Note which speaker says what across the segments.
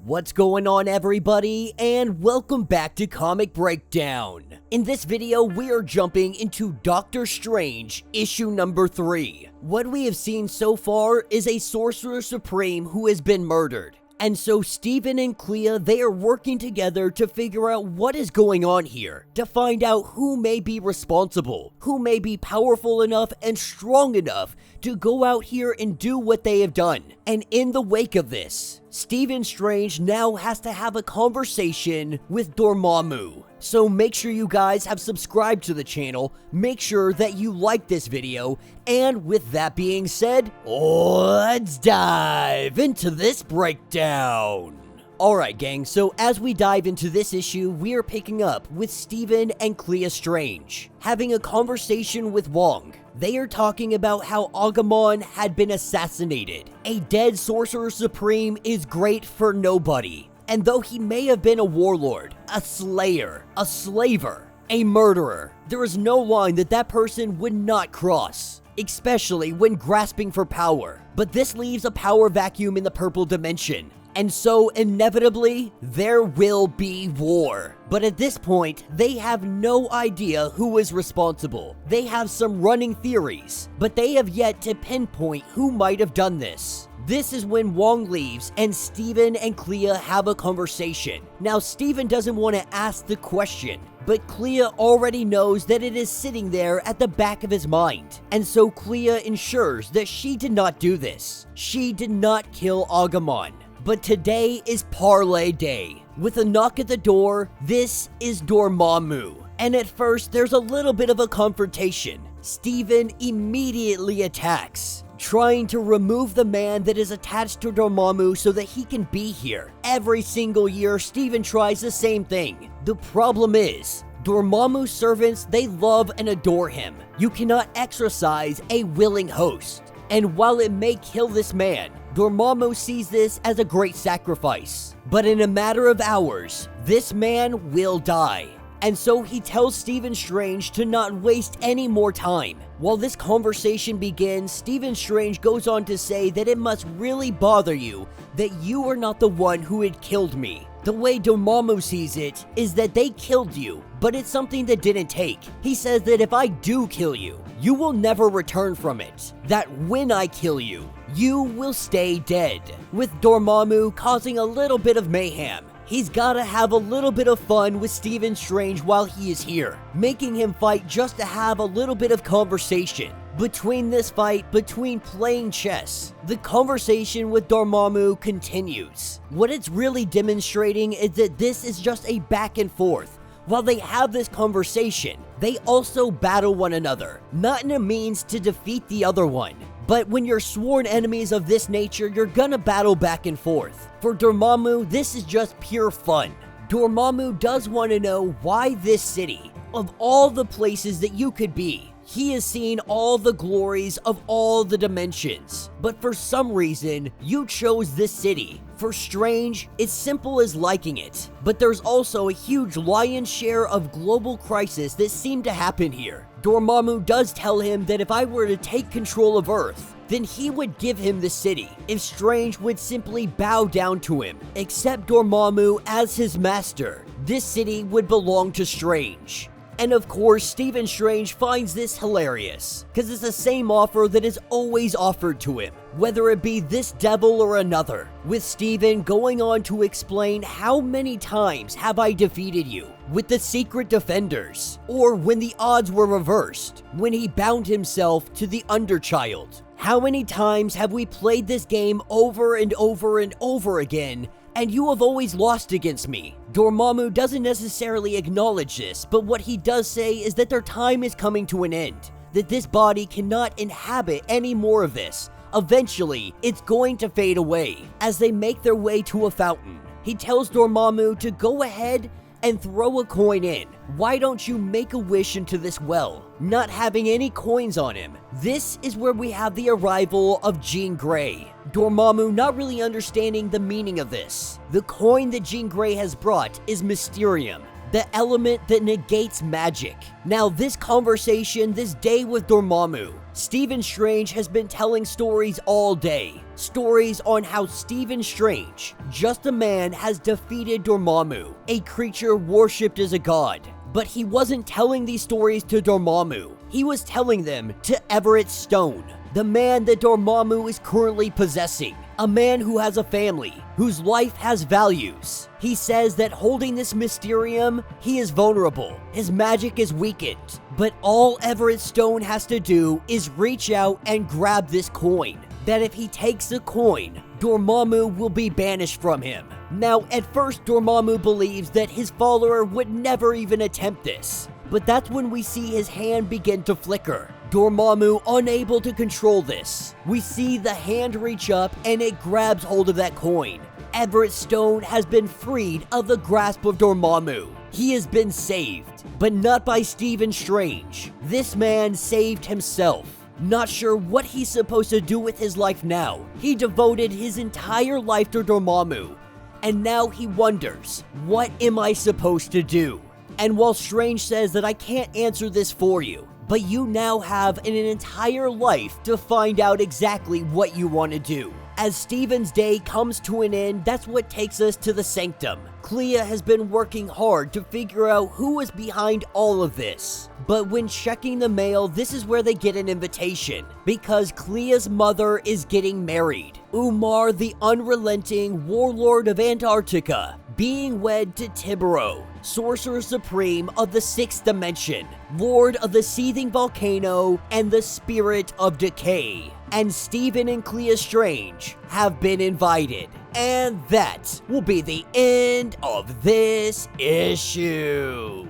Speaker 1: What's going on, everybody, and welcome back to Comic Breakdown. In this video, we are jumping into Doctor Strange, issue number 3. What we have seen so far is a Sorcerer Supreme who has been murdered. And so Stephen and Clea, they are working together to figure out what is going on here, to find out who may be responsible, who may be powerful enough and strong enough to go out here and do what they have done. And in the wake of this, Stephen Strange now has to have a conversation with Dormammu. So make sure you guys have subscribed to the channel, make sure that you like this video, and with that being said, let's dive into this breakdown. Alright gang, so as we dive into this issue, we are picking up with Stephen and Clea Strange, having a conversation with Wong. They are talking about how Agumon had been assassinated. A dead Sorcerer Supreme is great for nobody. And though he may have been a warlord, a slayer, a slaver, a murderer, there is no line that that person would not cross, especially when grasping for power. But this leaves a power vacuum in the purple dimension. And so, inevitably, there will be war. But at this point, they have no idea who is responsible. They have some running theories, but they have yet to pinpoint who might have done this. This is when Wong leaves and Stephen and Clea have a conversation. Now, Stephen doesn't want to ask the question, but Clea already knows that it is sitting there at the back of his mind. And so Clea ensures that she did not do this. She did not kill Agumon. But today is Parlay Day. With a knock at the door, this is Dormammu. And at first, there's a little bit of a confrontation. Stephen immediately attacks, trying to remove the man that is attached to Dormammu so that he can be here. Every single year, Stephen tries the same thing. The problem is, Dormammu's servants, they love and adore him. You cannot exorcise a willing host. And while it may kill this man, Dormammu sees this as a great sacrifice. But in a matter of hours, this man will die. And so he tells Stephen Strange to not waste any more time. While this conversation begins, Stephen Strange goes on to say that it must really bother you that you are not the one who had killed me. The way Dormammu sees it is that they killed you, but it's something that didn't take. He says that if I do kill you, you will never return from it. That when I kill you, you will stay dead. With Dormammu causing a little bit of mayhem, he's gotta have a little bit of fun with Stephen Strange while he is here, making him fight just to have a little bit of conversation. Between this fight, between playing chess, the conversation with Dormammu continues. What it's really demonstrating is that this is just a back and forth. While they have this conversation, they also battle one another, not in a means to defeat the other one. But when you're sworn enemies of this nature, you're gonna battle back and forth. For Dormammu, this is just pure fun. Dormammu does want to know why this city, of all the places that you could be. He has seen all the glories of all the dimensions, but for some reason, you chose this city. For Strange, it's simple as liking it, but there's also a huge lion's share of global crisis that seem to happen here. Dormammu does tell him that if I were to take control of Earth, then he would give him the city, if Strange would simply bow down to him, accept Dormammu as his master. This city would belong to Strange. And of course, Stephen Strange finds this hilarious, because it's the same offer that is always offered to him, whether it be this devil or another, with Stephen going on to explain how many times have I defeated you, with the Secret Defenders, or when the odds were reversed, when he bound himself to the Underchild. How many times have we played this game over and over and over again, and you have always lost against me? Dormammu doesn't necessarily acknowledge this, but what he does say is that their time is coming to an end, that this body cannot inhabit any more of this. Eventually, it's going to fade away. As they make their way to a fountain, he tells Dormammu to go ahead and throw a coin in. Why don't you make a wish into this well? Not having any coins on him. This is where we have the arrival of Jean Grey. Dormammu not really understanding the meaning of this. The coin that Jean Grey has brought is Mysterium. the element that negates magic. Now, this conversation, this day with Dormammu, Stephen Strange has been telling stories all day. Stories on how Stephen Strange, just a man, has defeated Dormammu, a creature worshipped as a god. But he wasn't telling these stories to Dormammu. He was telling them to Everett Stone, the man that Dormammu is currently possessing. A man who has a family, whose life has values. He says that holding this Mysterium, he is vulnerable. His magic is weakened. But all Everett Stone has to do is reach out and grab this coin. That if he takes the coin, Dormammu will be banished from him. Now, at first, Dormammu believes that his follower would never even attempt this. But that's when we see his hand begin to flicker. Dormammu unable to control this. We see the hand reach up and it grabs hold of that coin. Everett Stone has been freed of the grasp of Dormammu. He has been saved, but not by Stephen Strange. This man saved himself. Not sure what he's supposed to do with his life now. He devoted his entire life to Dormammu, and now he wonders, what am I supposed to do? And while Strange says that I can't answer this for you, but you now have an entire life to find out exactly what you want to do. As Stephen's day comes to an end, that's what takes us to the Sanctum. Clea has been working hard to figure out who is behind all of this. But when checking the mail, this is where they get an invitation, because Clea's mother is getting married. Umar, the unrelenting warlord of Antarctica, being wed to Tibero, Sorcerer Supreme of the 6th Dimension, Lord of the Seething Volcano, and the Spirit of Decay. And Stephen and Clea Strange have been invited. And that will be the end of this issue.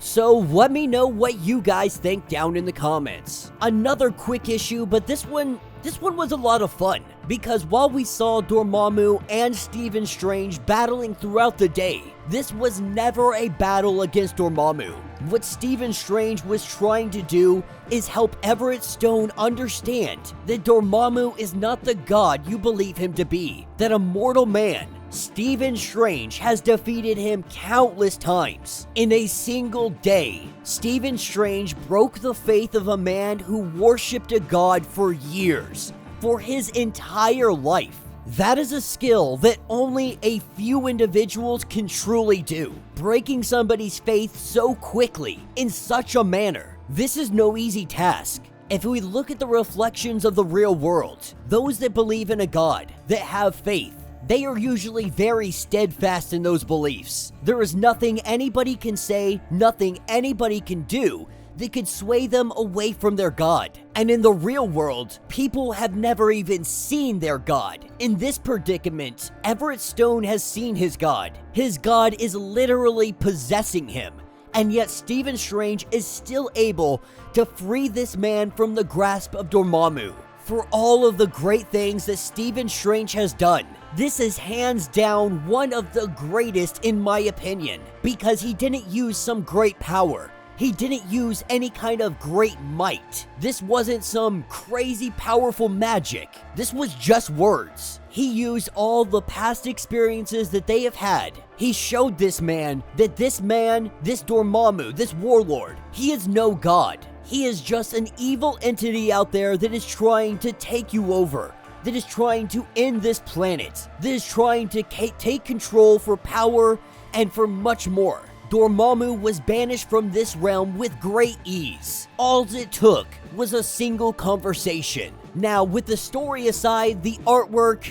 Speaker 1: So let me know what you guys think down in the comments. Another quick issue, but this one was a lot of fun, because while we saw Dormammu and Stephen Strange battling throughout the day, this was never a battle against Dormammu. What Stephen Strange was trying to do is help Everett Stone understand that Dormammu is not the god you believe him to be, that a mortal man, Stephen Strange, has defeated him countless times. In a single day, Stephen Strange broke the faith of a man who worshipped a god for years, for his entire life. That is a skill that only a few individuals can truly do. Breaking somebody's faith so quickly, in such a manner, this is no easy task. If we look at the reflections of the real world, those that believe in a god, that have faith, they are usually very steadfast in those beliefs. There is nothing anybody can say, nothing anybody can do that could sway them away from their god. And in the real world, people have never even seen their god. In this predicament, Everett Stone has seen his god. His god is literally possessing him. And yet Stephen Strange is still able to free this man from the grasp of Dormammu. For all of the great things that Stephen Strange has done, this is hands down one of the greatest in my opinion, because he didn't use some great power. He didn't use any kind of great might. This wasn't some crazy powerful magic. This was just words. He used all the past experiences that they have had. He showed this man, this Dormammu, this warlord, he is no god. He is just an evil entity out there that is trying to take you over, that is trying to end this planet, that is trying to take control for power and for much more. Dormammu was banished from this realm with great ease. All it took was a single conversation. Now, with the story aside, the artwork,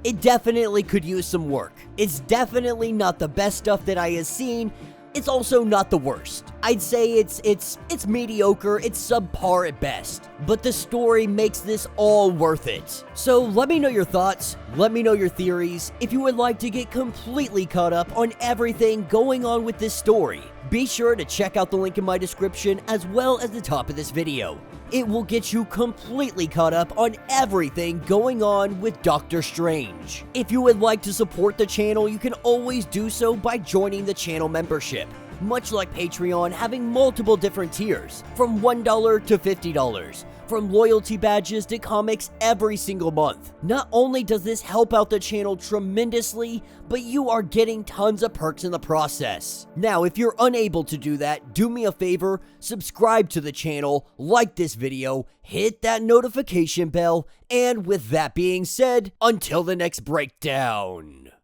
Speaker 1: it definitely could use some work. It's definitely not the best stuff that I have seen. It's also not the worst. I'd say it's mediocre, it's subpar at best. But the story makes this all worth it. So let me know your thoughts, let me know your theories. If you would like to get completely caught up on everything going on with this story, be sure to check out the link in my description as well as the top of this video. It will get you completely caught up on everything going on with Doctor Strange. If you would like to support the channel, you can always do so by joining the channel membership. much like Patreon having multiple different tiers, from $1 to $50, from loyalty badges to comics every single month. Not only does this help out the channel tremendously, but you are getting tons of perks in the process. Now, if you're unable to do that, do me a favor, subscribe to the channel, like this video, hit that notification bell, and with that being said, until the next breakdown.